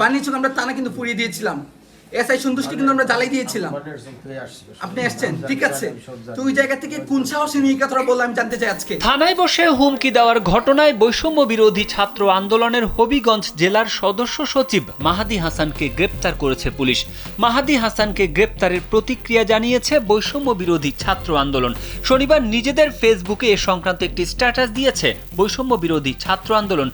বাণিজ্যকে আমরা টানা কিন্তু পুড়িয়ে দিয়েছিলাম, এসআই সন্তুষ্টি কিন্তু আমরা জ্বালাই দিয়েছিলাম। আপনি আসছেন, ঠিক আছে, তো ওই জায়গা থেকে কোন সাহসে নিয়ে কথাটা বললে আমি জানতে চাই। আজকে থানায় বসে হুমকি দেওয়ার ঘটনায় বৈষম্য বিরোধী ছাত্র আন্দোলনের হবিগঞ্জ জেলার সদস্য সচিব মাহাদি হাসানকে গ্রেপ্তার করেছে পুলিশ। মাহাদি হাসানকে গ্রেপ্তারের প্রতিক্রিয়া জানিয়েছে বৈষম্য বিরোধী ছাত্র আন্দোলন। শনিবার নিজেদের ফেসবুকে এ সংক্রান্ত একটি স্ট্যাটাস দিয়েছে বৈষম্য বিরোধী ছাত্র আন্দোলন।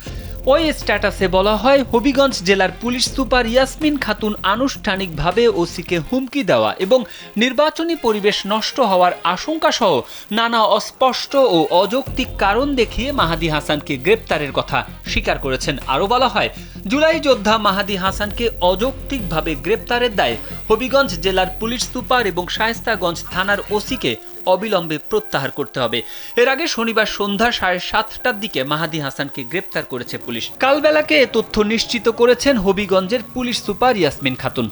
ওই স্ট্যাটাসে বলা হয়, হবিগঞ্জ জেলার পুলিশ সুপার ইয়াসমিন খাতুন আনুষ্ঠানিকভাবে ওসিকে হুমকি দেওয়া এবং নির্বাচনী পরিবেশ নষ্ট হওয়ার আশঙ্কা সহ নানা অস্পষ্ট ও অযৌক্তিক কারণ দেখিয়ে মাহাদি হাসানকে গ্রেপ্তারের কথা স্বীকার করেছেন। আরও বলা হয়, জুলাই যোদ্ধা মাহাদি হাসানকে অযৌক্তিকভাবে গ্রেপ্তারের দায়ে হবিগঞ্জ জেলার পুলিশ সুপার এবং শায়েস্তাগঞ্জ থানার ওসিকে অবিলম্বে প্রত্যাহার করতে হবে। এর আগে শনিবার সন্ধ্যা 7:30টার দিকে মাহাদি হাসানকে গ্রেপ্তার করেছে পুলিশ। কালবেলাকে এ তথ্য নিশ্চিত করেছেন হবিগঞ্জের পুলিশ সুপার ইয়াসমিন খাতুন।